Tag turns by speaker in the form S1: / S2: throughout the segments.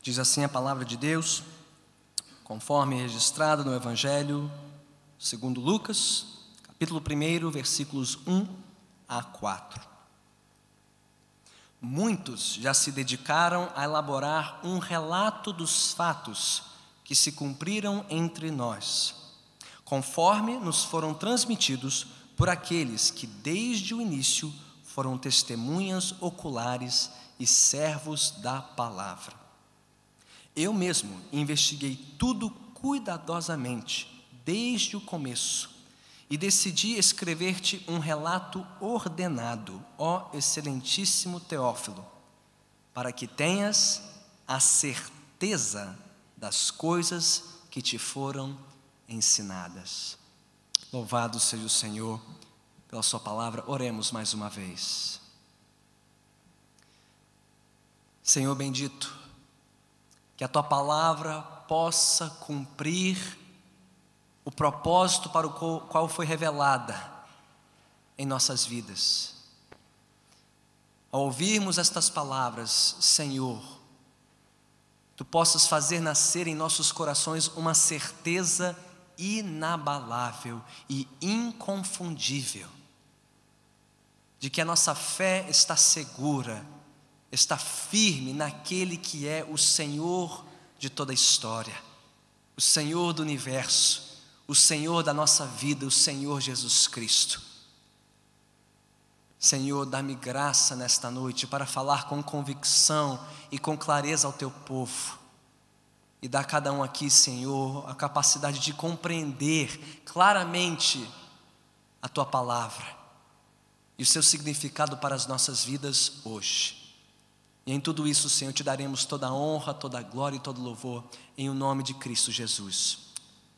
S1: Diz assim a palavra de Deus, conforme registrado no Evangelho segundo Lucas, capítulo 1, versículos 1 a 4. Muitos já se dedicaram a elaborar um relato dos fatos que se cumpriram entre nós, conforme nos foram transmitidos por aqueles que desde o início foram testemunhas oculares e servos da palavra. Eu mesmo investiguei tudo cuidadosamente, desde o começo, e decidi escrever-te um relato ordenado, ó excelentíssimo Teófilo, para que tenhas a certeza das coisas que te foram ensinadas. Louvado seja o Senhor pela sua palavra. Oremos mais uma vez. Senhor bendito, que a tua palavra possa cumprir o propósito para o qual foi revelada em nossas vidas. Ao ouvirmos estas palavras, Senhor, tu possas fazer nascer em nossos corações uma certeza inabalável e inconfundível de que a nossa fé está segura, está firme naquele que é o Senhor de toda a história, o Senhor do universo, o Senhor da nossa vida, o Senhor Jesus Cristo. Senhor, dá-me graça nesta noite para falar com convicção e com clareza ao teu povo. E dá a cada um aqui, Senhor, a capacidade de compreender claramente a tua palavra e o seu significado para as nossas vidas hoje. E em tudo isso, Senhor, te daremos toda a honra, toda a glória e todo o louvor, em o nome de Cristo Jesus.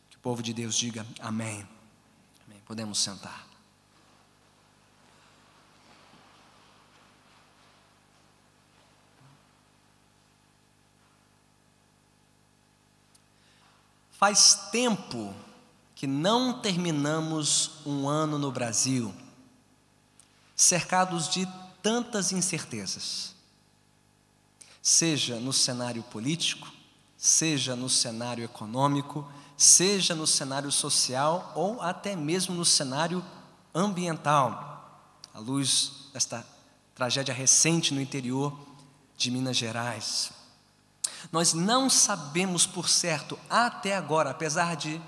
S1: Que o povo de Deus diga amém. Amém. Podemos sentar. Faz tempo que não terminamos um ano no Brasil, cercados de tantas incertezas. Seja no cenário político, seja no cenário econômico, seja no cenário social ou até mesmo no cenário ambiental, à luz desta tragédia recente no interior de Minas Gerais. Nós não sabemos por certo até agora, apesar de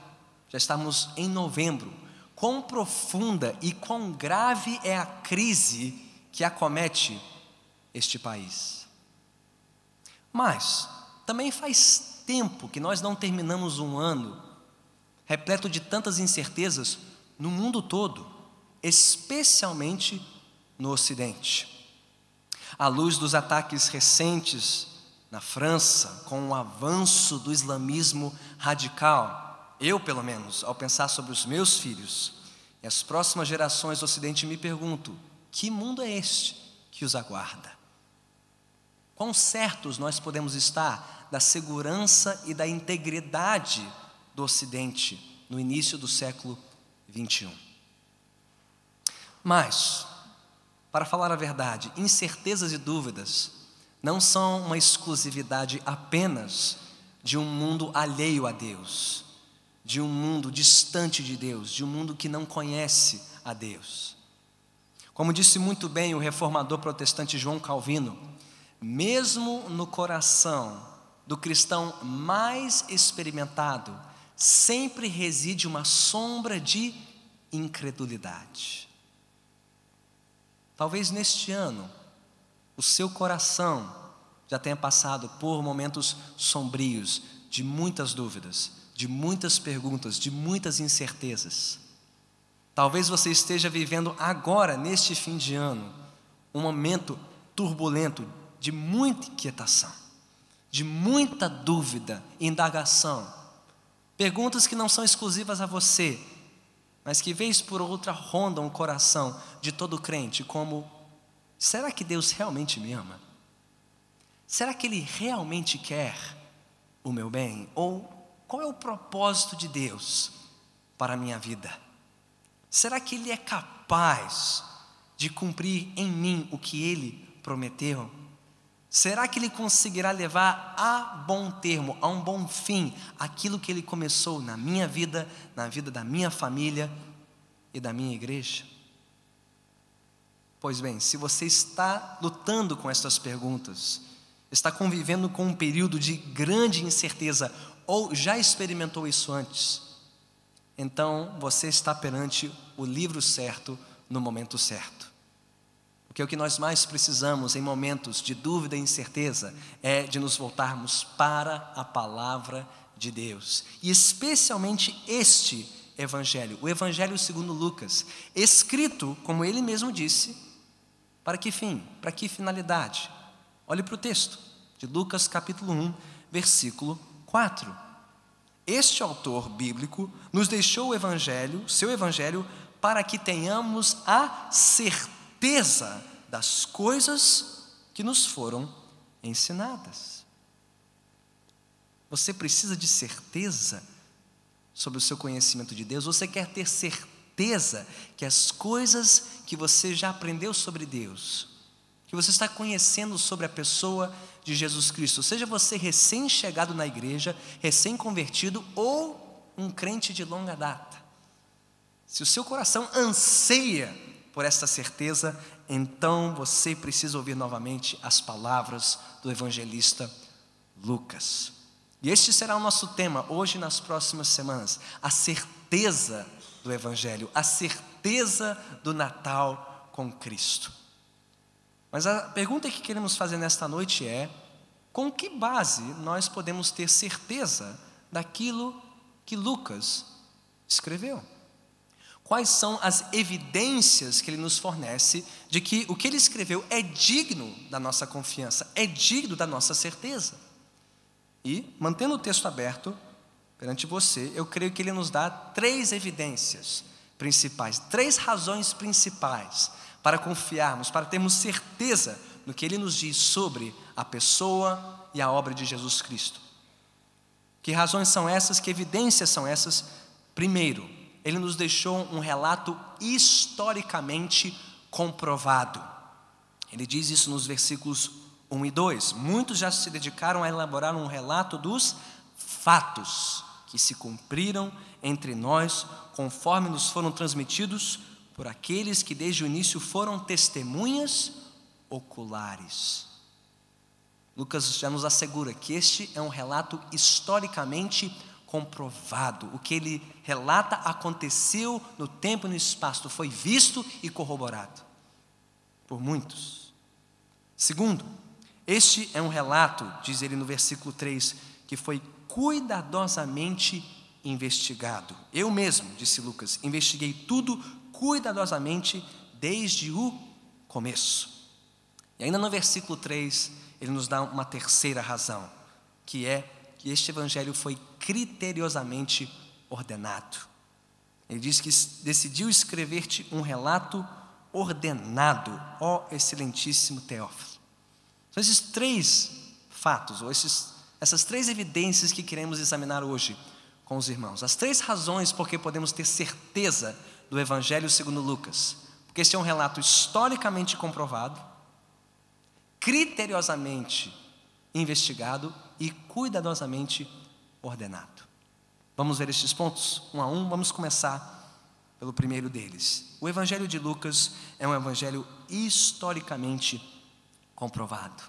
S1: já estarmos em novembro, quão profunda e quão grave é a crise que acomete este país. Mas também faz tempo que nós não terminamos um ano repleto de tantas incertezas no mundo todo, especialmente no Ocidente. À luz dos ataques recentes na França, com o avanço do islamismo radical, eu, pelo menos, ao pensar sobre os meus filhos e as próximas gerações do Ocidente, me pergunto: que mundo é este que os aguarda? Quão certos nós podemos estar da segurança e da integridade do Ocidente no início do século XXI? Mas, para falar a verdade, incertezas e dúvidas não são uma exclusividade apenas de um mundo alheio a Deus, de um mundo distante de Deus, de um mundo que não conhece a Deus. Como disse muito bem o reformador protestante João Calvino, mesmo no coração do cristão mais experimentado, sempre reside uma sombra de incredulidade. Talvez neste ano, o seu coração já tenha passado por momentos sombrios, de muitas dúvidas, de muitas perguntas, de muitas incertezas. Talvez você esteja vivendo agora, neste fim de ano, um momento turbulento, de muita inquietação, de muita dúvida e indagação. Perguntas que não são exclusivas a você, mas que vez por outra rondam o coração de todo crente, como: será que Deus realmente me ama? Será que Ele realmente quer o meu bem? Ou qual é o propósito de Deus para a minha vida? Será que Ele é capaz de cumprir em mim o que Ele prometeu? Será que ele conseguirá levar a bom termo, a um bom fim, aquilo que ele começou na minha vida, na vida da minha família e da minha igreja? Pois bem, se você está lutando com estas perguntas, está convivendo com um período de grande incerteza, ou já experimentou isso antes, então você está perante o livro certo, no momento certo. Porque o que nós mais precisamos em momentos de dúvida e incerteza é de nos voltarmos para a palavra de Deus. E especialmente este evangelho, o evangelho segundo Lucas, escrito, como ele mesmo disse, para que fim? Para que finalidade? Olhe para o texto de Lucas capítulo 1, versículo 4. Este autor bíblico nos deixou o evangelho, seu evangelho, para que tenhamos a certeza das coisas que nos foram ensinadas. Você precisa de certeza sobre o seu conhecimento de Deus? Você quer ter certeza que as coisas que você já aprendeu sobre Deus, que você está conhecendo sobre a pessoa de Jesus Cristo, seja você recém-chegado na igreja, recém-convertido ou um crente de longa data, se o seu coração anseia por esta certeza, então você precisa ouvir novamente as palavras do evangelista Lucas. E este será o nosso tema hoje e nas próximas semanas, a certeza do evangelho, a certeza do Natal com Cristo. Mas a pergunta que queremos fazer nesta noite é: com que base nós podemos ter certeza daquilo que Lucas escreveu? Quais são as evidências que ele nos fornece de que o que ele escreveu é digno da nossa confiança, é digno da nossa certeza? E, mantendo o texto aberto perante você, eu creio que ele nos dá 3 evidências principais, 3 razões principais para confiarmos, para termos certeza no que ele nos diz sobre a pessoa e a obra de Jesus Cristo. Que razões são essas? Que evidências são essas? Primeiro, ele nos deixou um relato historicamente comprovado. Ele diz isso nos versículos 1 e 2. Muitos já se dedicaram a elaborar um relato dos fatos que se cumpriram entre nós, conforme nos foram transmitidos por aqueles que desde o início foram testemunhas oculares. Lucas já nos assegura que este é um relato historicamente comprovado. O que ele relata aconteceu no tempo e no espaço, foi visto e corroborado por muitos. Segundo, este é um relato, diz ele no versículo 3, que foi cuidadosamente investigado. Eu mesmo, disse Lucas, investiguei tudo cuidadosamente desde o começo. E ainda no versículo 3, ele nos dá uma terceira razão, que é que este evangelho foi criteriosamente ordenado. Ele diz que decidiu escrever-te um relato ordenado, ó excelentíssimo Teófilo. São esses 3 fatos, ou essas 3 evidências que queremos examinar hoje com os irmãos. As 3 razões por que podemos ter certeza do evangelho segundo Lucas. Porque este é um relato historicamente comprovado, criteriosamente investigado e cuidadosamente ordenado. Vamos ver estes pontos um a um. Vamos começar pelo primeiro deles. O evangelho de Lucas é um evangelho historicamente comprovado.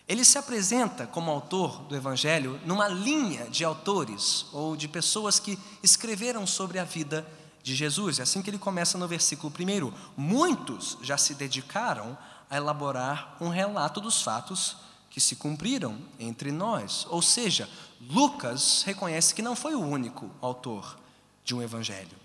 S1: Ele se apresenta como autor do evangelho numa linha de autores ou de pessoas que escreveram sobre a vida de Jesus. É assim que ele começa no versículo 1. Muitos já se dedicaram a elaborar um relato dos fatos que se cumpriram entre nós. Ou seja, Lucas reconhece que não foi o único autor de um evangelho,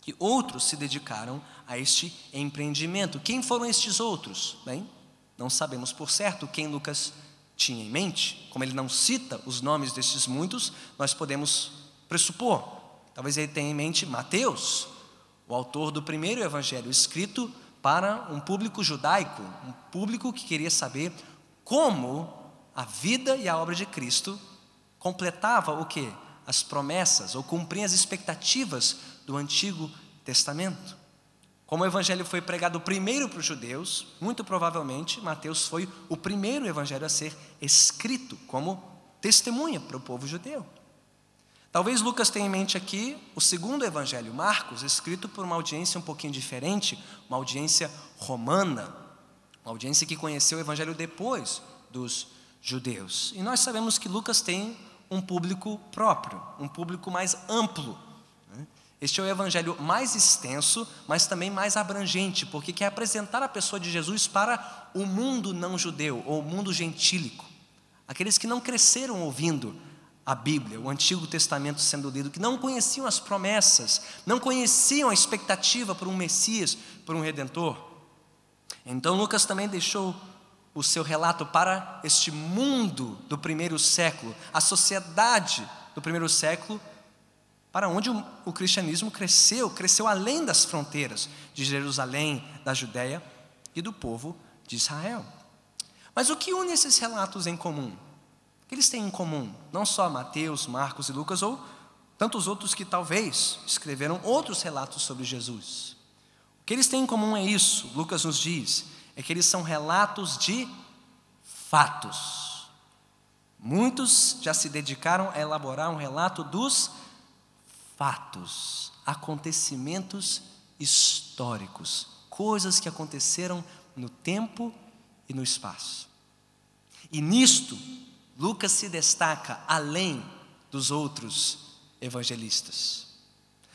S1: que outros se dedicaram a este empreendimento. Quem foram estes outros? Bem, não sabemos por certo quem Lucas tinha em mente. Como ele não cita os nomes destes muitos, nós podemos pressupor. Talvez ele tenha em mente Mateus, o autor do primeiro evangelho, escrito para um público judaico, um público que queria saber como a vida e a obra de Cristo completava o quê? As promessas, ou cumpria as expectativas do Antigo Testamento. Como o evangelho foi pregado primeiro para os judeus, muito provavelmente Mateus foi o primeiro evangelho a ser escrito como testemunha para o povo judeu. Talvez Lucas tenha em mente aqui o segundo evangelho, Marcos, escrito por uma audiência um pouquinho diferente, uma audiência romana, uma audiência que conheceu o evangelho depois dos judeus. E nós sabemos que Lucas tem um público próprio, um público mais amplo. Este é o evangelho mais extenso, mas também mais abrangente, porque quer apresentar a pessoa de Jesus para o mundo não judeu, ou o mundo gentílico. Aqueles que não cresceram ouvindo a Bíblia, o Antigo Testamento sendo lido, que não conheciam as promessas, não conheciam a expectativa por um Messias, por um Redentor. Então Lucas também deixou o seu relato para este mundo do primeiro século, a sociedade do primeiro século, para onde o cristianismo cresceu além das fronteiras de Jerusalém, da Judéia e do povo de Israel. Mas o que une esses relatos em comum? O que eles têm em comum? Não só Mateus, Marcos e Lucas, ou tantos outros que talvez escreveram outros relatos sobre Jesus. O que eles têm em comum é isso, Lucas nos diz, é que eles são relatos de fatos. Muitos já se dedicaram a elaborar um relato dos fatos, acontecimentos históricos, coisas que aconteceram no tempo e no espaço. E nisto, Lucas se destaca além dos outros evangelistas.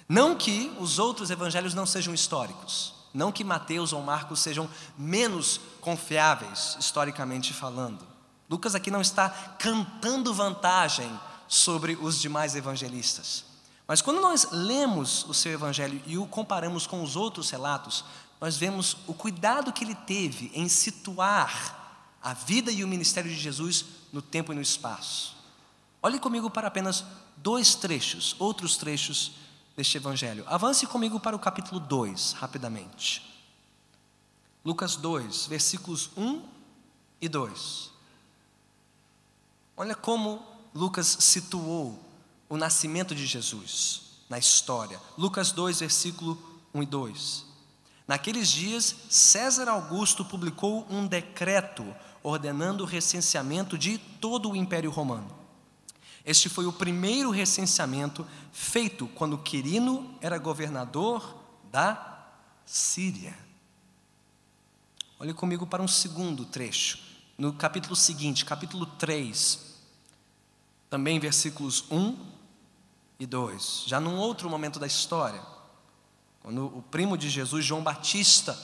S1: Não que os outros evangelhos não sejam históricos, não que Mateus ou Marcos sejam menos confiáveis, historicamente falando. Lucas aqui não está cantando vantagem sobre os demais evangelistas. Mas quando nós lemos o seu evangelho e o comparamos com os outros relatos, nós vemos o cuidado que ele teve em situar a vida e o ministério de Jesus no tempo e no espaço. Olhe comigo para apenas outros trechos deste evangelho. Avance comigo para o capítulo 2, rapidamente. Lucas 2, versículos 1 e 2. Olha como Lucas situou o nascimento de Jesus na história. Lucas 2, versículo 1 e 2. Naqueles dias, César Augusto publicou um decreto ordenando o recenseamento de todo o Império Romano. Este foi o primeiro recenseamento feito quando Quirino era governador da Síria. Olhe comigo para um segundo trecho, no capítulo seguinte, capítulo 3, também versículos 1 e 2, já num outro momento da história, quando o primo de Jesus, João Batista,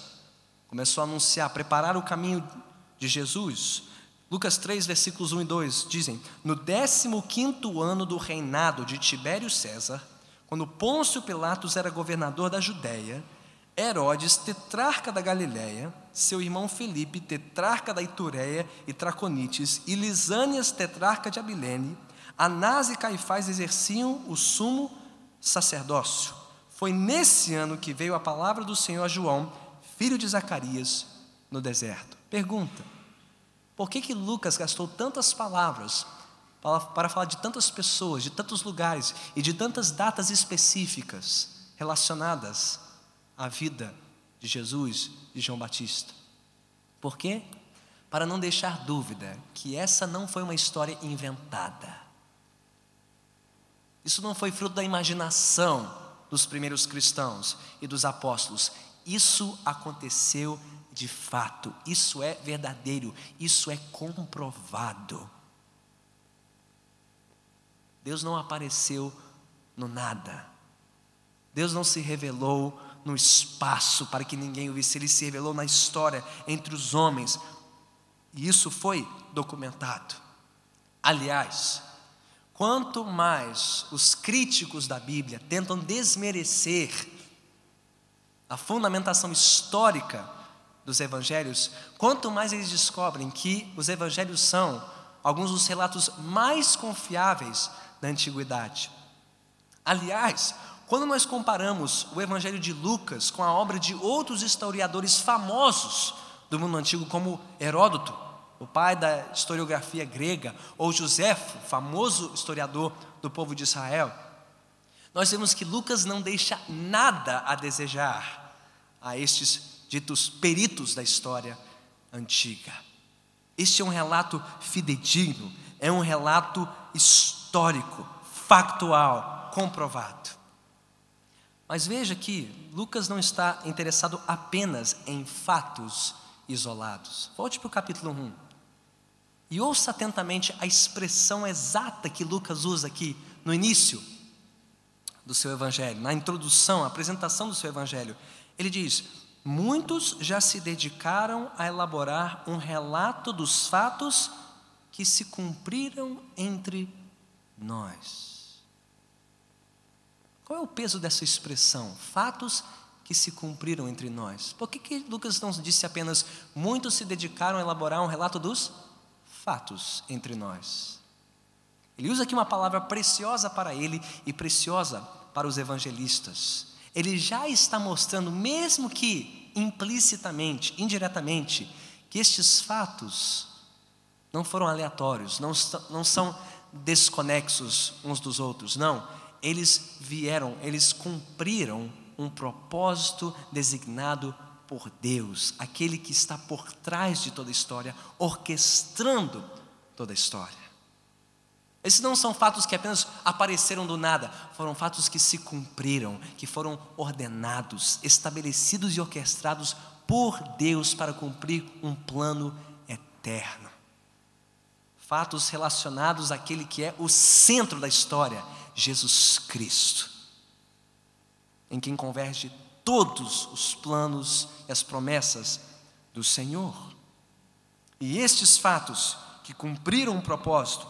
S1: começou a anunciar, preparar o caminho de Jesus. Lucas 3, versículos 1 e 2 dizem: no 15º ano do reinado de Tibério César, quando Pôncio Pilatos era governador da Judéia, Herodes, tetrarca da Galiléia, seu irmão Filipe, tetrarca da Itureia e Traconites, e Lisânias, tetrarca de Abilene, Anás e Caifás exerciam o sumo sacerdócio. Foi nesse ano que veio a palavra do Senhor a João, filho de Zacarias, no deserto. Pergunta: por que Lucas gastou tantas palavras para falar de tantas pessoas, de tantos lugares e de tantas datas específicas relacionadas à vida de Jesus e João Batista? Por quê? Para não deixar dúvida que essa não foi uma história inventada. Isso não foi fruto da imaginação dos primeiros cristãos e dos apóstolos. Isso aconteceu de fato, isso é verdadeiro, isso é comprovado. Deus não apareceu no nada. Deus não se revelou no espaço para que ninguém o visse. Ele se revelou na história entre os homens. E isso foi documentado. Aliás, quanto mais os críticos da Bíblia tentam desmerecer a fundamentação histórica dos evangelhos, quanto mais eles descobrem que os evangelhos são alguns dos relatos mais confiáveis da antiguidade. Aliás, quando nós comparamos o evangelho de Lucas com a obra de outros historiadores famosos do mundo antigo, como Heródoto, o pai da historiografia grega, ou Joséfo, famoso historiador do povo de Israel, nós vemos que Lucas não deixa nada a desejar a estes ditos peritos da história antiga. Este é um relato fidedigno, é um relato histórico, factual, comprovado. Mas veja que Lucas não está interessado apenas em fatos isolados. Volte para o capítulo 1 e ouça atentamente a expressão exata que Lucas usa aqui no início do seu evangelho, na introdução, a apresentação do seu evangelho. Ele diz: muitos já se dedicaram a elaborar um relato dos fatos que se cumpriram entre nós. Qual é o peso dessa expressão? Fatos que se cumpriram entre nós. Por que Lucas não disse apenas muitos se dedicaram a elaborar um relato dos fatos entre nós? Ele usa aqui uma palavra preciosa para ele e preciosa para os evangelistas. Ele já está mostrando, mesmo que implicitamente, indiretamente, que estes fatos não foram aleatórios, não são desconexos uns dos outros, não. Eles cumpriram um propósito designado por Deus, aquele que está por trás de toda a história, orquestrando toda a história. Esses não são fatos que apenas apareceram do nada, foram fatos que se cumpriram, que foram ordenados, estabelecidos e orquestrados por Deus para cumprir um plano eterno. Fatos relacionados àquele que é o centro da história, Jesus Cristo, em quem converge todos os planos e as promessas do Senhor. E estes fatos que cumpriram um propósito,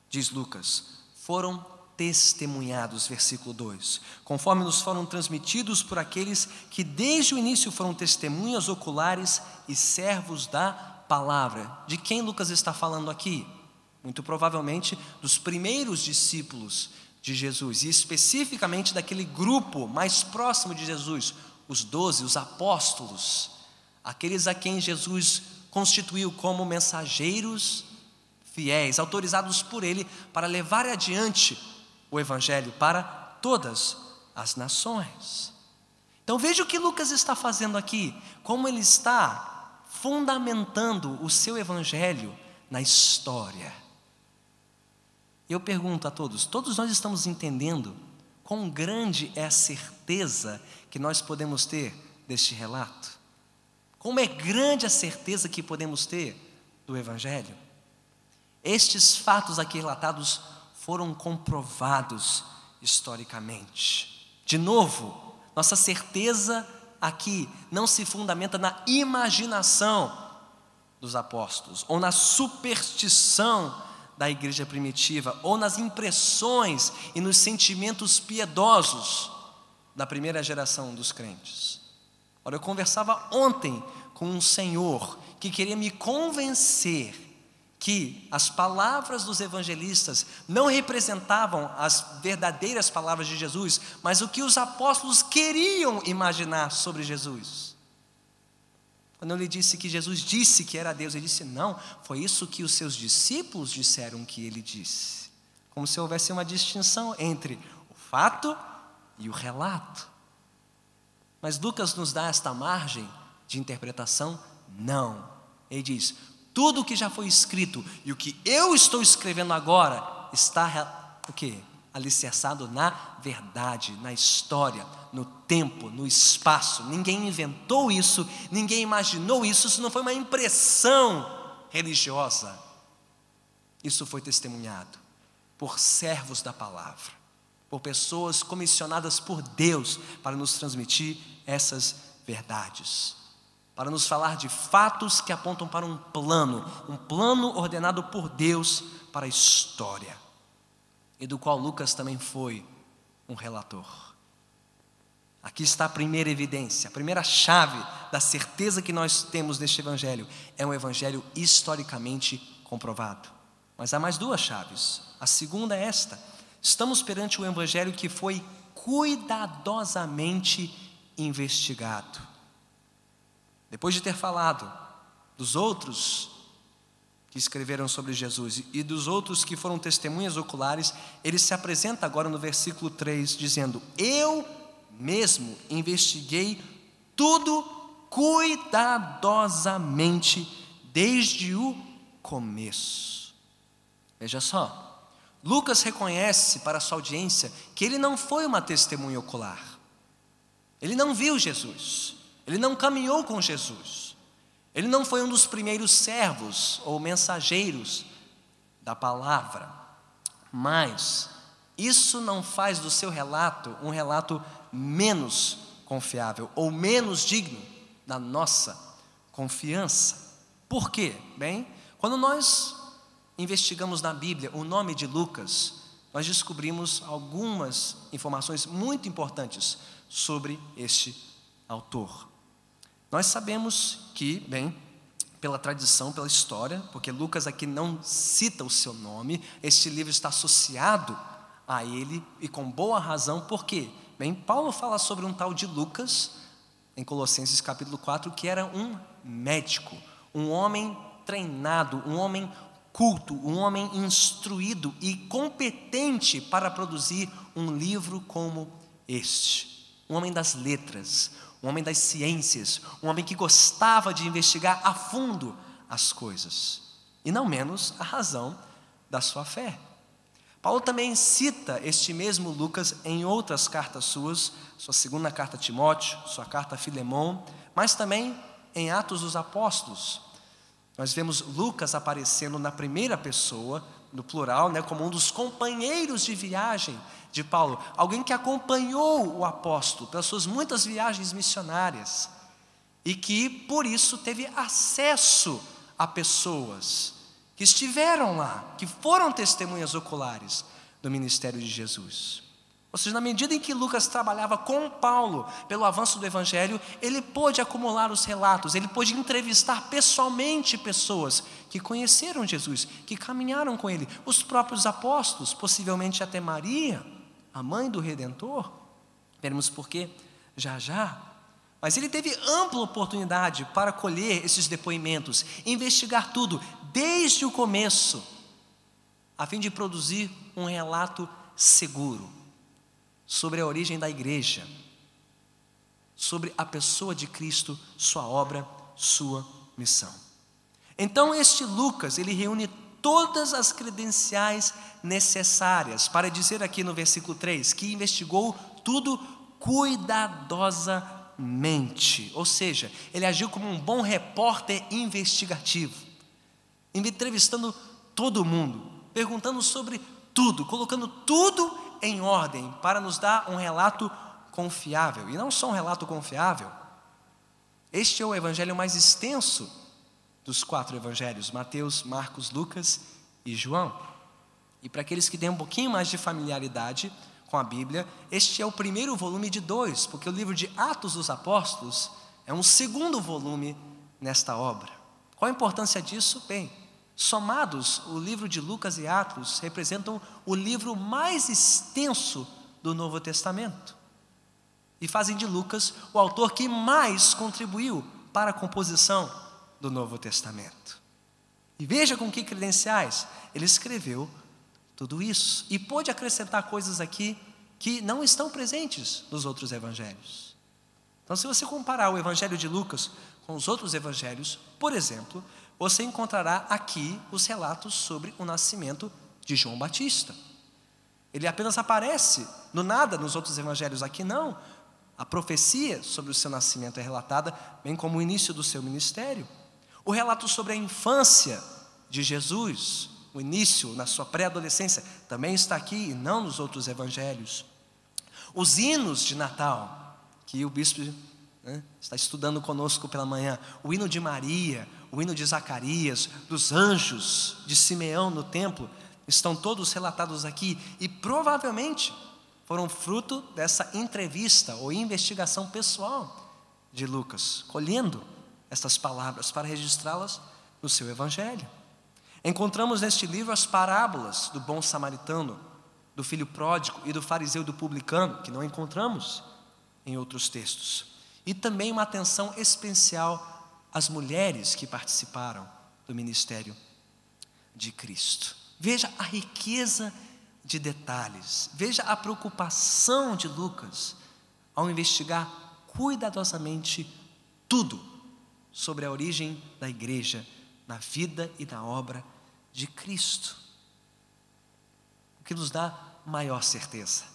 S1: diz Lucas, foram testemunhados, versículo 2, conforme nos foram transmitidos por aqueles que desde o início foram testemunhas oculares e servos da palavra. De quem Lucas está falando aqui? Muito provavelmente dos primeiros discípulos de Jesus, e especificamente daquele grupo mais próximo de Jesus, os 12, os apóstolos, aqueles a quem Jesus constituiu como mensageiros fiéis, autorizados por Ele para levar adiante o Evangelho para todas as nações. Então veja o que Lucas está fazendo aqui, como ele está fundamentando o seu Evangelho na história. Eu pergunto a todos nós estamos entendendo quão grande é a certeza que nós podemos ter deste relato? Como é grande a certeza que podemos ter do Evangelho? Estes fatos aqui relatados foram comprovados historicamente. De novo, nossa certeza aqui não se fundamenta na imaginação dos apóstolos, ou na superstição da igreja primitiva, ou nas impressões e nos sentimentos piedosos da primeira geração dos crentes. Ora, eu conversava ontem com um senhor que queria me convencer que as palavras dos evangelistas não representavam as verdadeiras palavras de Jesus, mas o que os apóstolos queriam imaginar sobre Jesus. Quando eu lhe disse que Jesus disse que era Deus, ele disse: não, foi isso que os seus discípulos disseram que ele disse. Como se houvesse uma distinção entre o fato e o relato. Mas Lucas nos dá esta margem de interpretação? Não. Ele diz: tudo o que já foi escrito e o que eu estou escrevendo agora está o quê? Alicerçado na verdade, na história, no tempo, no espaço. Ninguém inventou isso, ninguém imaginou isso, isso não foi uma impressão religiosa. Isso foi testemunhado por servos da palavra, por pessoas comissionadas por Deus para nos transmitir essas verdades, para nos falar de fatos que apontam para um plano ordenado por Deus para a história, e do qual Lucas também foi um relator. Aqui está a primeira evidência, a primeira chave da certeza que nós temos neste evangelho. É um evangelho historicamente comprovado. Mas há mais duas chaves. A segunda é esta: estamos perante um evangelho que foi cuidadosamente investigado. Depois de ter falado dos outros que escreveram sobre Jesus e dos outros que foram testemunhas oculares, ele se apresenta agora no versículo 3 dizendo: eu mesmo investiguei tudo cuidadosamente desde o começo. Veja só, Lucas reconhece para a sua audiência que ele não foi uma testemunha ocular. Ele não viu Jesus, ele não caminhou com Jesus, ele não foi um dos primeiros servos ou mensageiros da palavra, mas isso não faz do seu relato um relato menos confiável ou menos digno da nossa confiança. Por quê? Bem, quando nós investigamos na Bíblia o nome de Lucas, nós descobrimos algumas informações muito importantes sobre este autor. Nós sabemos que, bem, pela tradição, pela história, porque Lucas aqui não cita o seu nome, este livro está associado a ele, e com boa razão. Por quê? Bem, Paulo fala sobre um tal de Lucas, em Colossenses capítulo 4, que era um médico, um homem treinado, um homem culto, um homem instruído e competente para produzir um livro como este. Um homem das letras, um homem das ciências, um homem que gostava de investigar a fundo as coisas, e não menos a razão da sua fé. Paulo também cita este mesmo Lucas em outras cartas suas, sua segunda carta a Timóteo, sua carta a Filemão, mas também em Atos dos Apóstolos. Nós vemos Lucas aparecendo na primeira pessoa, no plural, como um dos companheiros de viagem de Paulo, alguém que acompanhou o apóstolo pelas suas muitas viagens missionárias e que, por isso, teve acesso a pessoas que estiveram lá, que foram testemunhas oculares do ministério de Jesus. Ou seja, na medida em que Lucas trabalhava com Paulo pelo avanço do Evangelho, ele pôde acumular os relatos, ele pôde entrevistar pessoalmente pessoas que conheceram Jesus, que caminharam com ele, os próprios apóstolos, possivelmente até Maria, a mãe do Redentor. Veremos por quê já já. Mas ele teve ampla oportunidade para colher esses depoimentos, investigar tudo desde o começo, a fim de produzir um relato seguro sobre a origem da igreja, sobre a pessoa de Cristo, sua obra, sua missão. Então este Lucas, ele reúne todas as credenciais necessárias para dizer aqui no versículo 3, que investigou tudo cuidadosamente, ou seja, ele agiu como um bom repórter investigativo, entrevistando todo mundo, perguntando sobre tudo, colocando tudo em ordem para nos dar um relato confiável. E não só um relato confiável, este é o evangelho mais extenso dos 4 evangelhos: Mateus, Marcos, Lucas e João. E para aqueles que têm um pouquinho mais de familiaridade com a Bíblia, este é o primeiro volume de 2, porque o livro de Atos dos Apóstolos é um segundo volume nesta obra. Qual a importância disso? Bem, somados, o livro de Lucas e Atos representam o livro mais extenso do Novo Testamento e fazem de Lucas o autor que mais contribuiu para a composição do Novo Testamento. E veja com que credenciais ele escreveu tudo isso e pôde acrescentar coisas aqui que não estão presentes nos outros evangelhos. Então, se você comparar o evangelho de Lucas com os outros evangelhos, por exemplo, você encontrará aqui os relatos sobre o nascimento de João Batista. Ele apenas aparece do nada nos outros evangelhos, aqui não. A profecia sobre o seu nascimento é relatada, bem como o início do seu ministério. O relato sobre a infância de Jesus, o início na sua pré-adolescência, também está aqui e não nos outros evangelhos. Os hinos de Natal, que o bispo está estudando conosco pela manhã, o hino de Maria, o hino de Zacarias, dos anjos de Simeão no templo, estão todos relatados aqui e provavelmente foram fruto dessa entrevista ou investigação pessoal de Lucas, colhendo essas palavras para registrá-las no seu evangelho. Encontramos neste livro as parábolas do bom samaritano, do filho pródigo e do fariseu e do publicano, que não encontramos em outros textos. E também uma atenção especial às mulheres que participaram do ministério de Cristo. Veja a riqueza de detalhes, veja a preocupação de Lucas ao investigar cuidadosamente tudo sobre a origem da igreja, na vida e na obra de Cristo. O que nos dá maior certeza,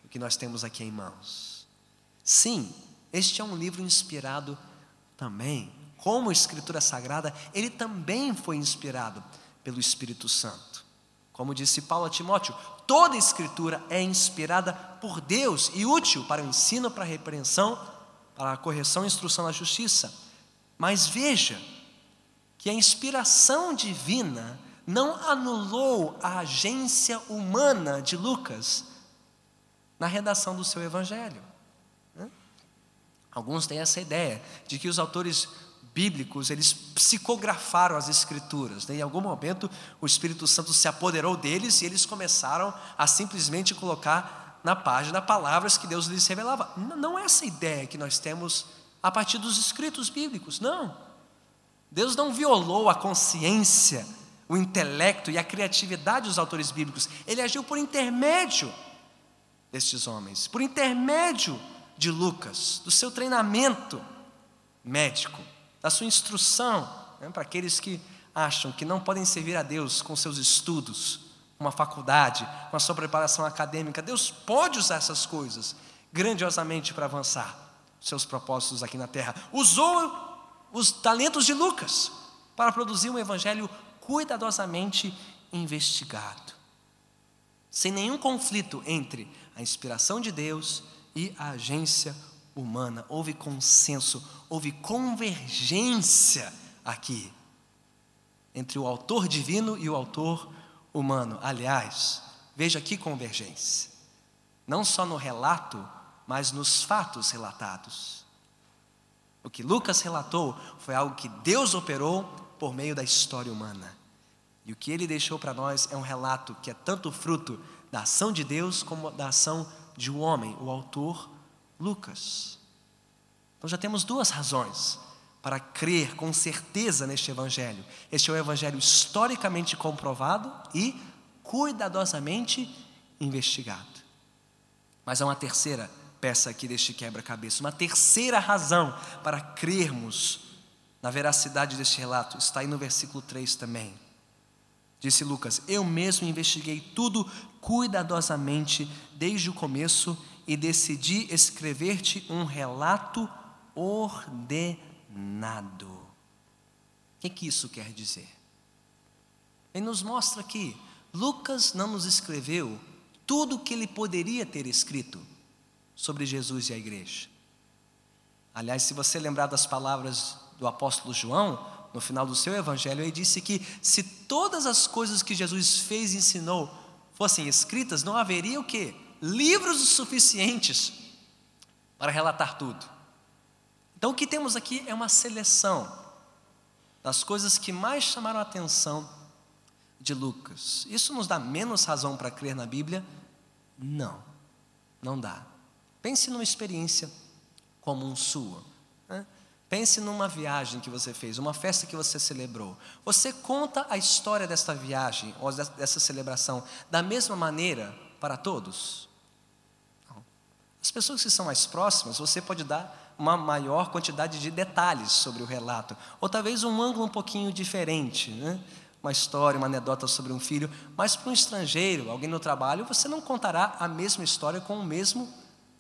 S1: o que nós temos aqui em mãos. Sim, este é um livro inspirado também, como Escritura Sagrada, ele também foi inspirado pelo Espírito Santo. Como disse Paulo a Timóteo, toda Escritura é inspirada por Deus e útil para o ensino, para a repreensão, para a correção e instrução na justiça. Mas veja que a inspiração divina não anulou a agência humana de Lucas na redação do seu evangelho. Alguns têm essa ideia de que os autores bíblicos, eles psicografaram as escrituras, né? Em algum momento o Espírito Santo se apoderou deles e eles começaram a simplesmente colocar na página palavras que Deus lhes revelava. Não é essa ideia que nós temos a partir dos escritos bíblicos, não. Deus não violou a consciência, o intelecto e a criatividade dos autores bíblicos. Ele agiu por intermédio destes homens, por intermédio de Lucas, do seu treinamento médico, da sua instrução, né, para aqueles que acham que não podem servir a Deus com seus estudos, com uma faculdade, com a sua preparação acadêmica. Deus pode usar essas coisas grandiosamente para avançar seus propósitos aqui na terra. Usou os talentos de Lucas para produzir um evangelho cuidadosamente investigado, sem nenhum conflito entre a inspiração de Deus e a agência humana. Houve consenso, houve convergência aqui entre o autor divino e o autor humano. Aliás, veja que convergência, não só no relato, mas nos fatos relatados. O que Lucas relatou foi algo que Deus operou por meio da história humana, e o que ele deixou para nós é um relato que é tanto fruto da ação de Deus como da ação de um homem, o autor Lucas. Então já temos duas razões para crer com certeza neste evangelho. Este é um evangelho historicamente comprovado e cuidadosamente investigado. Mas há uma terceira peça aqui deste quebra-cabeça, uma terceira razão para crermos na veracidade deste relato, está aí no versículo 3 também. Disse Lucas: eu mesmo investiguei tudo cuidadosamente desde o começo e decidi escrever-te um relato ordenado. O que isso quer dizer? Ele nos mostra que Lucas não nos escreveu tudo o que ele poderia ter escrito sobre Jesus e a igreja. Aliás, se você lembrar das palavras do apóstolo João, no final do seu evangelho, ele disse que se todas as coisas que Jesus fez e ensinou fossem escritas, não haveria o quê? Livros suficientes para relatar tudo. Então o que temos aqui é uma seleção das coisas que mais chamaram a atenção de Lucas. Isso nos dá menos razão para crer na Bíblia? Não, não dá. Pense numa experiência comum sua, né? Pense numa viagem que você fez, uma festa que você celebrou. Você conta a história desta viagem ou dessa celebração da mesma maneira para todos? Não. As pessoas que são mais próximas, você pode dar uma maior quantidade de detalhes sobre o relato, ou talvez um ângulo um pouquinho diferente, né? Uma história, uma anedota sobre um filho. Mas para um estrangeiro, alguém no trabalho, você não contará a mesma história com o mesmo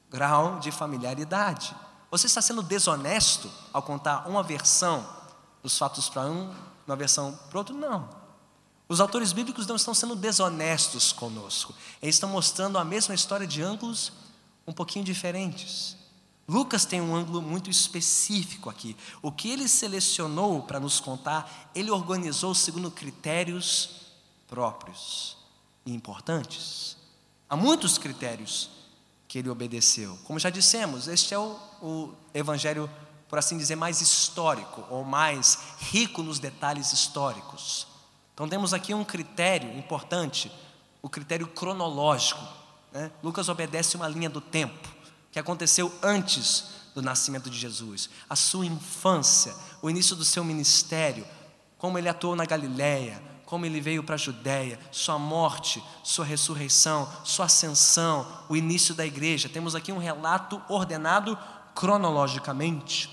S1: grau de familiaridade. Você está sendo desonesto ao contar uma versão dos fatos para um, uma versão para outro? Não. Os autores bíblicos não estão sendo desonestos conosco. Eles estão mostrando a mesma história de ângulos um pouquinho diferentes. Lucas tem um ângulo muito específico aqui. O que ele selecionou para nos contar, ele organizou segundo critérios próprios e importantes. Há muitos critérios que ele obedeceu. Como já dissemos, este é o evangelho, por assim dizer, mais histórico, ou mais rico nos detalhes históricos. Então temos aqui um critério importante, o critério cronológico, né? Lucas obedece uma linha do tempo, que aconteceu antes do nascimento de Jesus, a sua infância, o início do seu ministério, como ele atuou na Galileia, como ele veio para a Judéia, sua morte, sua ressurreição, sua ascensão, o início da igreja. Temos aqui um relato ordenado cronologicamente.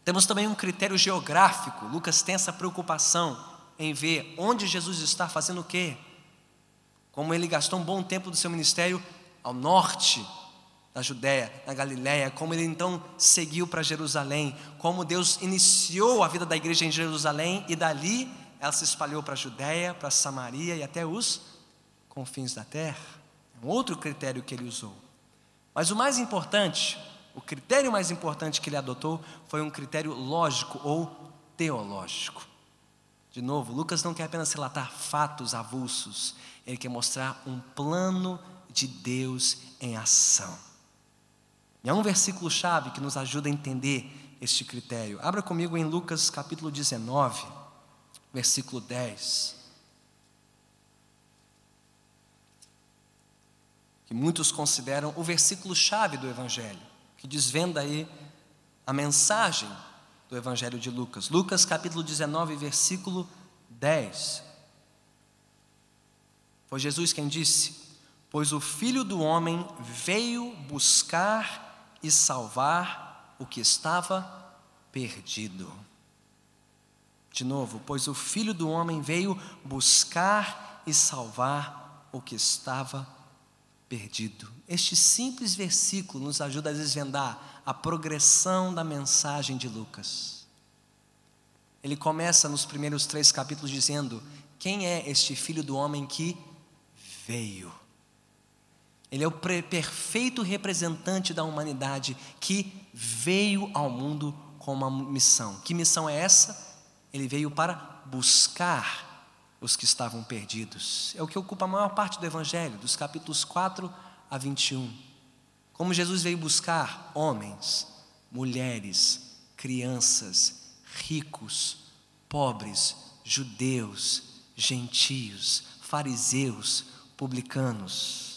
S1: Temos também um critério geográfico. Lucas tem essa preocupação em ver onde Jesus está fazendo o quê. Como ele gastou um bom tempo do seu ministério ao norte da Judéia, na Galiléia, como ele então seguiu para Jerusalém, como Deus iniciou a vida da igreja em Jerusalém e dali ela se espalhou para a Judéia, para Samaria e até os confins da terra. Um outro critério que ele usou. Mas o mais importante, o critério mais importante que ele adotou foi um critério lógico ou teológico. De novo, Lucas não quer apenas relatar fatos avulsos, ele quer mostrar um plano de Deus em ação. E há um versículo-chave que nos ajuda a entender este critério. Abra comigo em Lucas capítulo 19, versículo 10. Que muitos consideram o versículo-chave do Evangelho, que desvenda aí a mensagem do Evangelho de Lucas. Lucas capítulo 19, versículo 10. Foi Jesus quem disse: pois o Filho do Homem veio buscar e salvar o que estava perdido. De novo, pois o Filho do Homem veio buscar e salvar o que estava perdido. Este simples versículo nos ajuda a desvendar a progressão da mensagem de Lucas. Ele começa nos primeiros 3 capítulos dizendo: quem é este Filho do Homem que veio? Ele é o perfeito representante da humanidade que veio ao mundo com uma missão. Que missão é essa? Ele veio para buscar os que estavam perdidos. É o que ocupa a maior parte do Evangelho, dos capítulos 4 a 21. Como Jesus veio buscar homens, mulheres, crianças, ricos, pobres, judeus, gentios, fariseus, publicanos.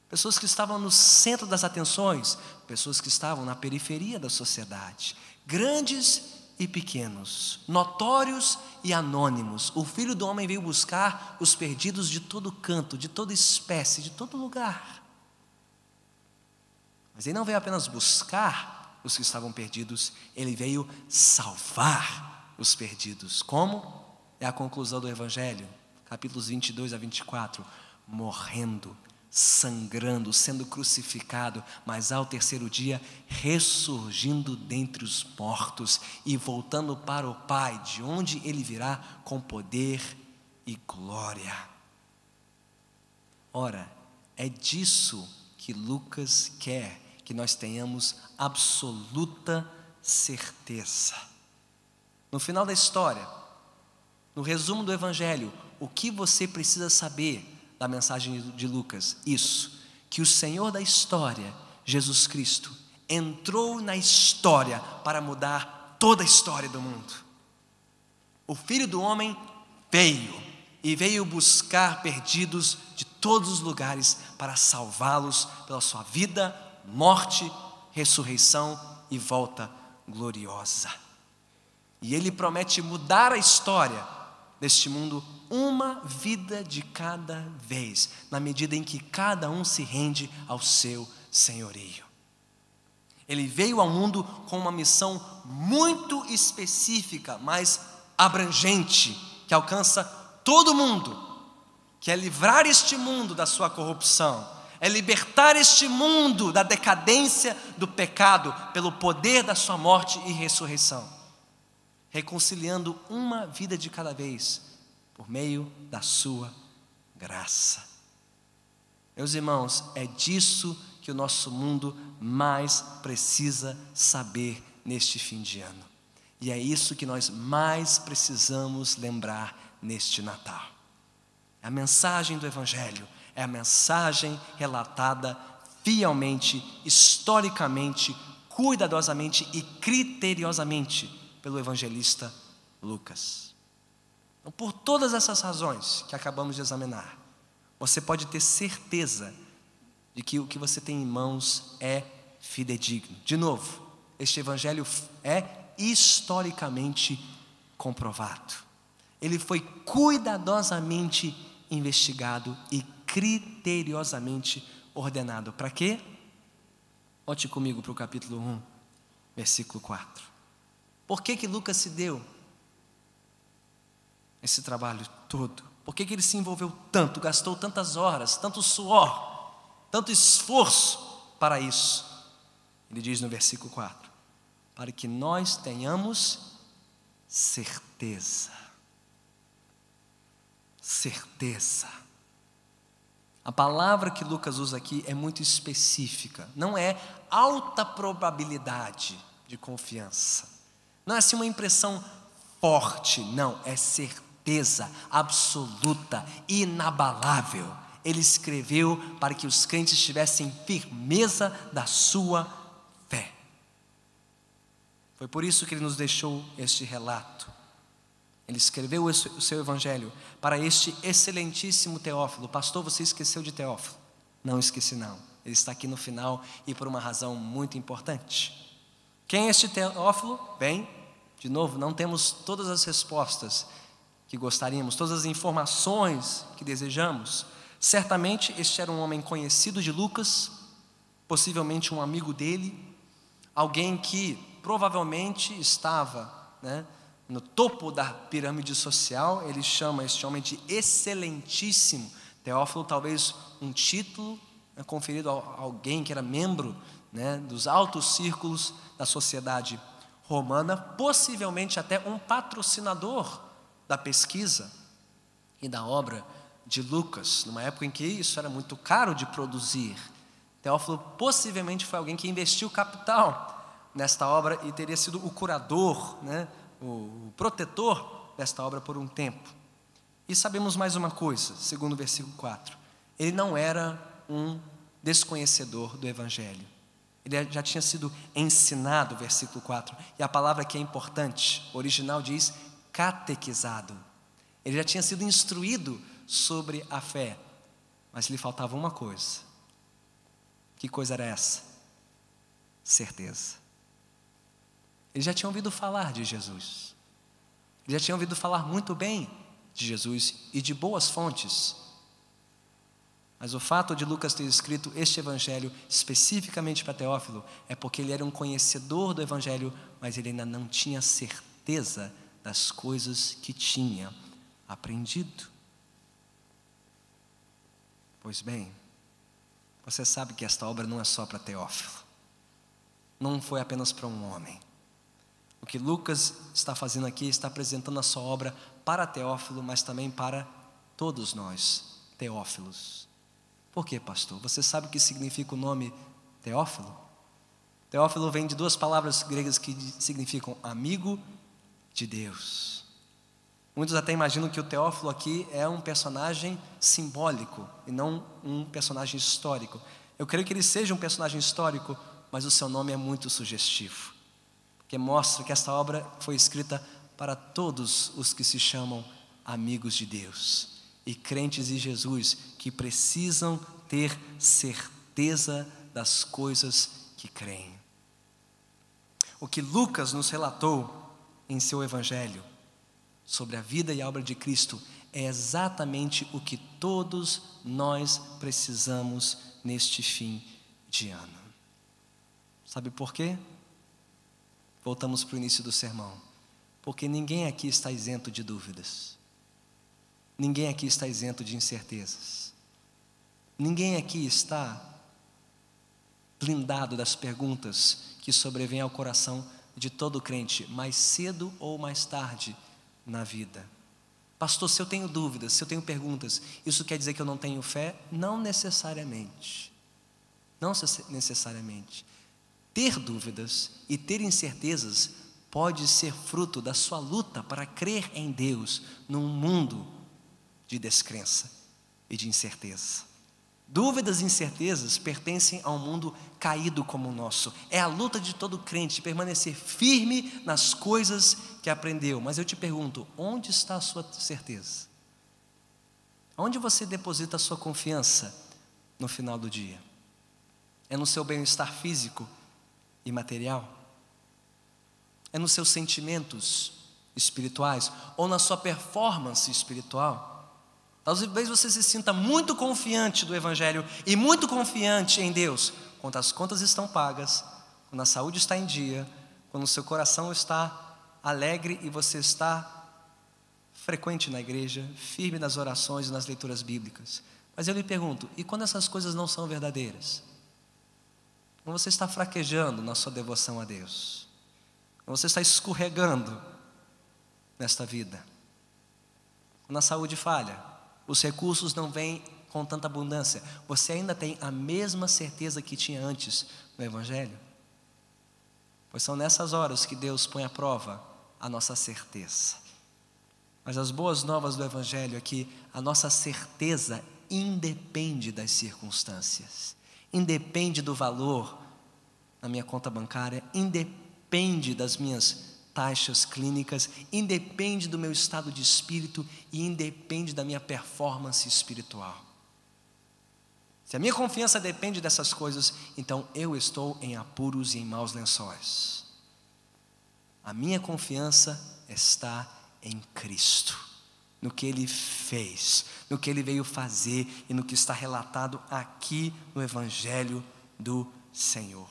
S1: Pessoas que estavam no centro das atenções, pessoas que estavam na periferia da sociedade. Grandes e pequenos, notórios e anônimos. O Filho do Homem veio buscar os perdidos de todo canto, de toda espécie, de todo lugar. Mas ele não veio apenas buscar os que estavam perdidos, ele veio salvar os perdidos. Como? É a conclusão do Evangelho, capítulos 22 a 24, morrendo, sangrando, sendo crucificado, mas ao terceiro dia ressurgindo dentre os mortos e voltando para o Pai, de onde ele virá com poder e glória. Ora, é disso que Lucas quer que nós tenhamos absoluta certeza. No final da história, no resumo do Evangelho, o que você precisa saber da mensagem de Lucas? Isso, que o Senhor da história, Jesus Cristo, entrou na história para mudar toda a história do mundo. O Filho do Homem veio buscar perdidos de todos os lugares para salvá-los pela sua vida, morte, ressurreição e volta gloriosa. E ele promete mudar a história deste mundo uma vida de cada vez, na medida em que cada um se rende ao seu senhorio. Ele veio ao mundo com uma missão muito específica, mas abrangente, que alcança todo mundo, que é livrar este mundo da sua corrupção, é libertar este mundo da decadência do pecado pelo poder da sua morte e ressurreição, reconciliando uma vida de cada vez por meio da sua graça. Meus irmãos, é disso que o nosso mundo mais precisa saber neste fim de ano. E é isso que nós mais precisamos lembrar neste Natal. A mensagem do Evangelho é a mensagem relatada fielmente, historicamente, cuidadosamente e criteriosamente pelo evangelista Lucas. Então, por todas essas razões que acabamos de examinar, você pode ter certeza de que o que você tem em mãos é fidedigno. De novo, este evangelho é historicamente comprovado. Ele foi cuidadosamente investigado e criteriosamente ordenado. Para quê? Volte comigo para o capítulo 1, versículo 4. Por que Lucas se deu esse trabalho todo? Por que ele se envolveu tanto, gastou tantas horas, tanto suor, tanto esforço para isso? Ele diz no versículo 4: para que nós tenhamos certeza. Certeza. A palavra que Lucas usa aqui é muito específica. Não é alta probabilidade de confiança. Não é assim uma impressão forte. Não, é certeza absoluta, inabalável. Ele escreveu para que os crentes tivessem firmeza da sua fé. Foi por isso que ele nos deixou este relato. Ele escreveu o seu evangelho para este excelentíssimo Teófilo. Pastor, você esqueceu de Teófilo? Não esqueci não. Ele está aqui no final e por uma razão muito importante. Quem é este Teófilo? Bem, de novo, não temos todas as respostas que gostaríamos, todas as informações que desejamos. Certamente este era um homem conhecido de Lucas, possivelmente um amigo dele, alguém que provavelmente estava, no topo da pirâmide social. Ele chama este homem de excelentíssimo Teófilo, talvez um título conferido a alguém que era membro, dos altos círculos da sociedade romana, possivelmente até um patrocinador da pesquisa e da obra de Lucas, numa época em que isso era muito caro de produzir. Teófilo possivelmente foi alguém que investiu capital nesta obra e teria sido o curador, o protetor desta obra por um tempo. E sabemos mais uma coisa, segundo o versículo 4: ele não era um desconhecedor do evangelho. Ele já tinha sido ensinado, versículo 4, e a palavra que é importante, o original diz catequizado. Ele já tinha sido instruído sobre a fé, mas lhe faltava uma coisa. Que coisa era essa? Certeza. Ele já tinha ouvido falar de Jesus. Ele já tinha ouvido falar muito bem de Jesus e de boas fontes. Mas o fato de Lucas ter escrito este evangelho especificamente para Teófilo é porque ele era um conhecedor do evangelho, mas ele ainda não tinha certeza das coisas que tinha aprendido. Pois bem, você sabe que esta obra não é só para Teófilo. Não foi apenas para um homem. O que Lucas está fazendo aqui, está apresentando a sua obra para Teófilo, mas também para todos nós, Teófilos. Por quê, pastor? Você sabe o que significa o nome Teófilo? Teófilo vem de duas palavras gregas que significam amigo de Deus. Muitos até imaginam que o Teófilo aqui é um personagem simbólico e não um personagem histórico. Eu creio que ele seja um personagem histórico, mas o seu nome é muito sugestivo, porque mostra que esta obra foi escrita para todos os que se chamam amigos de Deus e crentes em Jesus, que precisam ter certeza das coisas que creem. O que Lucas nos relatou em seu evangelho sobre a vida e a obra de Cristo é exatamente o que todos nós precisamos neste fim de ano. Sabe por quê? Voltamos para o início do sermão. Porque ninguém aqui está isento de dúvidas. Ninguém aqui está isento de incertezas. Ninguém aqui está blindado das perguntas que sobrevêm ao coração de todo crente, mais cedo ou mais tarde na vida. Pastor, se eu tenho dúvidas, se eu tenho perguntas, isso quer dizer que eu não tenho fé? Não necessariamente. Não necessariamente. Ter dúvidas e ter incertezas pode ser fruto da sua luta para crer em Deus num mundo de descrença e de incerteza. Dúvidas e incertezas pertencem a um mundo caído como o nosso. É a luta de todo crente permanecer firme nas coisas que aprendeu. Mas eu te pergunto, onde está a sua certeza? Onde você deposita a sua confiança no final do dia? É no seu bem-estar físico e material? É nos seus sentimentos espirituais ou na sua performance espiritual? Talvez você se sinta muito confiante do evangelho e muito confiante em Deus, quando as contas estão pagas, quando a saúde está em dia, quando o seu coração está alegre e você está frequente na igreja, firme nas orações e nas leituras bíblicas. Mas eu lhe pergunto, e quando essas coisas não são verdadeiras? Quando você está fraquejando na sua devoção a Deus? Quando você está escorregando nesta vida? Quando a saúde falha, os recursos não vêm com tanta abundância, você ainda tem a mesma certeza que tinha antes no Evangelho? Pois são nessas horas que Deus põe à prova a nossa certeza. Mas as boas novas do Evangelho é que a nossa certeza independe das circunstâncias, independe do valor na minha conta bancária, independe das minhas taxas clínicas, independe do meu estado de espírito e independe da minha performance espiritual. Se a minha confiança depende dessas coisas, então eu estou em apuros e em maus lençóis. A minha confiança está em Cristo, no que Ele fez, no que Ele veio fazer e no que está relatado aqui no Evangelho do Senhor.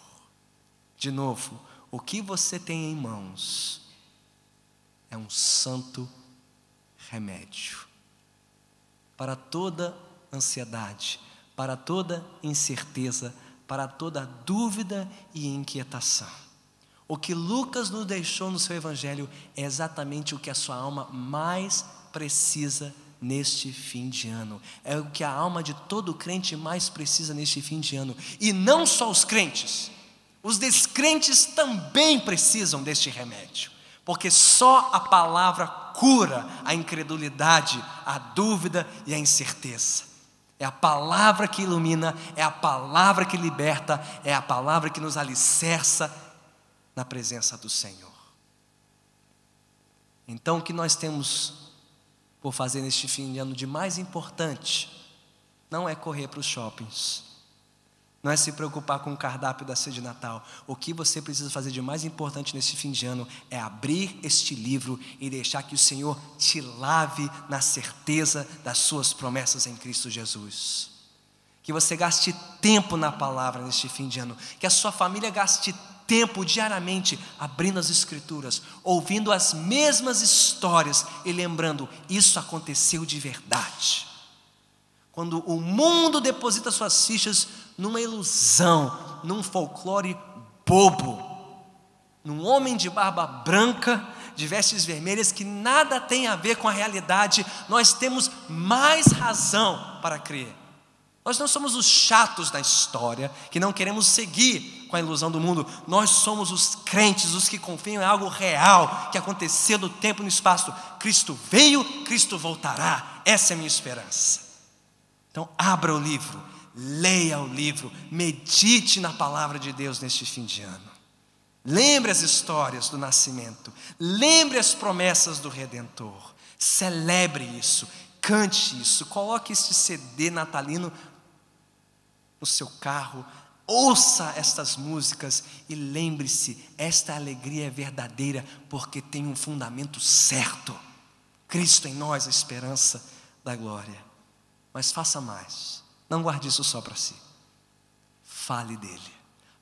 S1: De novo, o que você tem em mãos é um santo remédio para toda ansiedade, para toda incerteza, para toda dúvida e inquietação. O que Lucas nos deixou no seu Evangelho é exatamente o que a sua alma mais precisa neste fim de ano. É o que a alma de todo crente mais precisa neste fim de ano. E não só os crentes, os descrentes também precisam deste remédio. Porque só a palavra cura a incredulidade, a dúvida e a incerteza. É a palavra que ilumina, é a palavra que liberta, é a palavra que nos alicerça na presença do Senhor. Então, o que nós temos por fazer neste fim de ano de mais importante não é correr para os shoppings, não é se preocupar com o cardápio da ceia de Natal. O que você precisa fazer de mais importante neste fim de ano é abrir este livro e deixar que o Senhor te lave na certeza das suas promessas em Cristo Jesus. Que você gaste tempo na palavra neste fim de ano, que a sua família gaste tempo diariamente abrindo as Escrituras, ouvindo as mesmas histórias e lembrando, isso aconteceu de verdade. Quando o mundo deposita suas fichas numa ilusão, num folclore bobo, num homem de barba branca, de vestes vermelhas, que nada tem a ver com a realidade, nós temos mais razão para crer. Nós não somos os chatos da história, que não queremos seguir com a ilusão do mundo. Nós somos os crentes, os que confiam em algo real, que aconteceu no tempo e no espaço. Cristo veio, Cristo voltará. Essa é a minha esperança. Então abra o livro, leia o livro, medite na palavra de Deus neste fim de ano. Lembre as histórias do nascimento, lembre as promessas do Redentor. Celebre isso, cante isso, coloque este CD natalino no seu carro, ouça estas músicas e lembre-se, esta alegria é verdadeira porque tem um fundamento certo. Cristo em nós, a esperança da glória. Mas faça mais, não guarde isso só para si. Fale dele,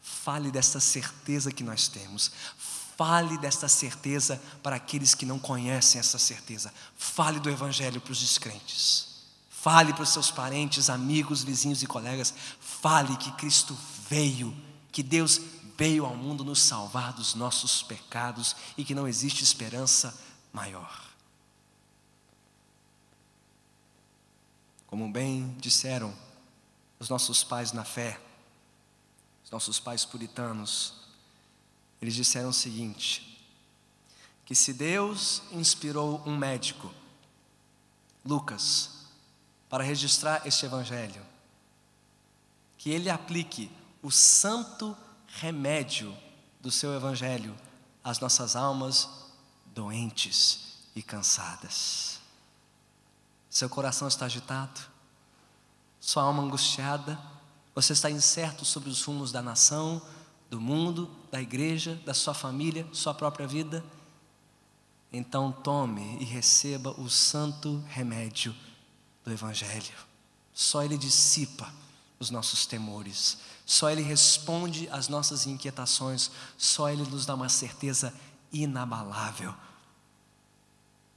S1: fale desta certeza que nós temos. Fale desta certeza para aqueles que não conhecem essa certeza. Fale do Evangelho para os descrentes. Fale para os seus parentes, amigos, vizinhos e colegas. Fale que Cristo veio, que Deus veio ao mundo nos salvar dos nossos pecados e que não existe esperança maior. Como bem disseram os nossos pais na fé, os nossos pais puritanos, eles disseram o seguinte, que se Deus inspirou um médico, Lucas, para registrar este Evangelho, que ele aplique o santo remédio do seu Evangelho às nossas almas doentes e cansadas. Seu coração está agitado, sua alma angustiada, você está incerto sobre os rumos da nação, do mundo, da igreja, da sua família, sua própria vida. Então tome e receba o santo remédio do Evangelho. Só ele dissipa os nossos temores, só Ele responde às nossas inquietações, só Ele nos dá uma certeza inabalável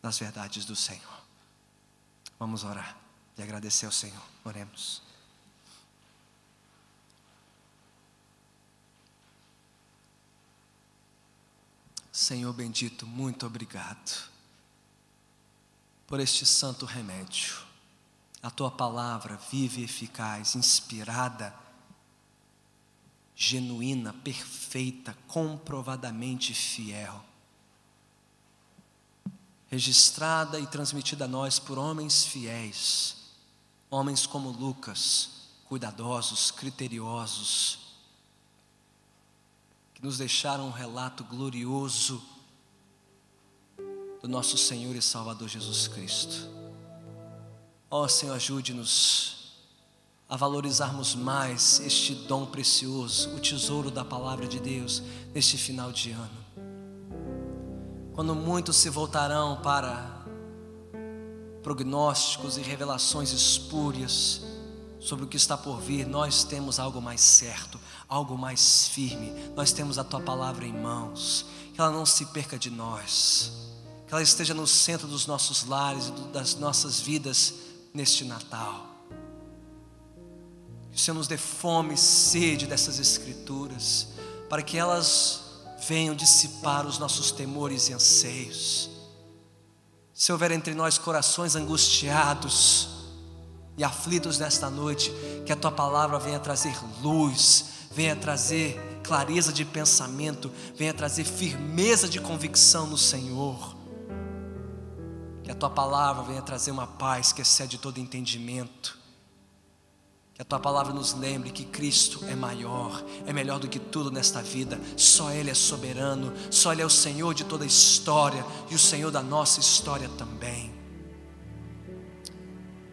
S1: das verdades do Senhor. Vamos orar e agradecer ao Senhor. Oremos. Senhor bendito, muito obrigado por este santo remédio, a Tua palavra viva e eficaz, inspirada, genuína, perfeita, comprovadamente fiel, registrada e transmitida a nós por homens fiéis, homens como Lucas, cuidadosos, criteriosos, que nos deixaram um relato glorioso do nosso Senhor e Salvador Jesus Cristo. Ó Senhor, ajude-nos a valorizarmos mais este dom precioso, o tesouro da palavra de Deus, neste final de ano. Quando muitos se voltarão para prognósticos e revelações espúrias sobre o que está por vir, nós temos algo mais certo, algo mais firme. Nós temos a Tua palavra em mãos, que ela não se perca de nós, que ela esteja no centro dos nossos lares e das nossas vidas neste Natal. Que o Senhor nos dê fome e sede dessas Escrituras, para que elas venham dissipar os nossos temores e anseios. Se houver entre nós corações angustiados e aflitos nesta noite, que a Tua palavra venha trazer luz, venha trazer clareza de pensamento, venha trazer firmeza de convicção no Senhor. Que a Tua palavra venha trazer uma paz que excede todo entendimento. Que a Tua palavra nos lembre que Cristo é maior, é melhor do que tudo nesta vida. Só Ele é soberano, só Ele é o Senhor de toda a história e o Senhor da nossa história também.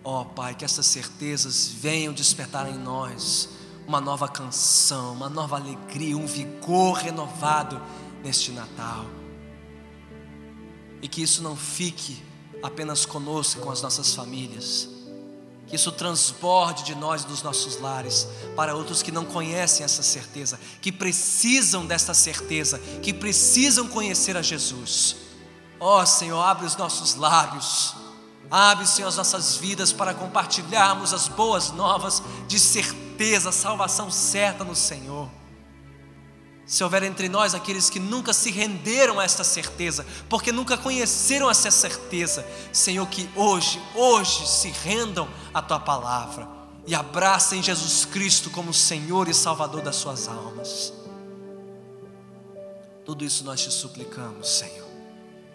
S1: Ó Pai, que essas certezas venham despertar em nós uma nova canção, uma nova alegria, um vigor renovado neste Natal. E que isso não fique apenas conosco e com as nossas famílias, que isso transborde de nós e dos nossos lares para outros que não conhecem essa certeza, que precisam desta certeza, que precisam conhecer a Jesus. Ó Senhor, abre os nossos lábios, abre, Senhor, as nossas vidas para compartilharmos as boas novas de certeza, salvação certa no Senhor. Se houver entre nós aqueles que nunca se renderam a esta certeza, porque nunca conheceram essa certeza, Senhor, que hoje se rendam à Tua palavra e abracem Jesus Cristo como Senhor e Salvador das suas almas. Tudo isso nós Te suplicamos, Senhor,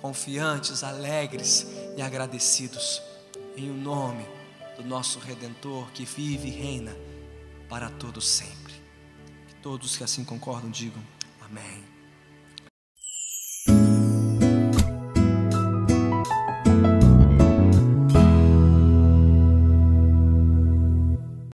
S1: confiantes, alegres e agradecidos, em o nome do nosso Redentor que vive e reina para todo sempre. Todos que assim concordam digam amém.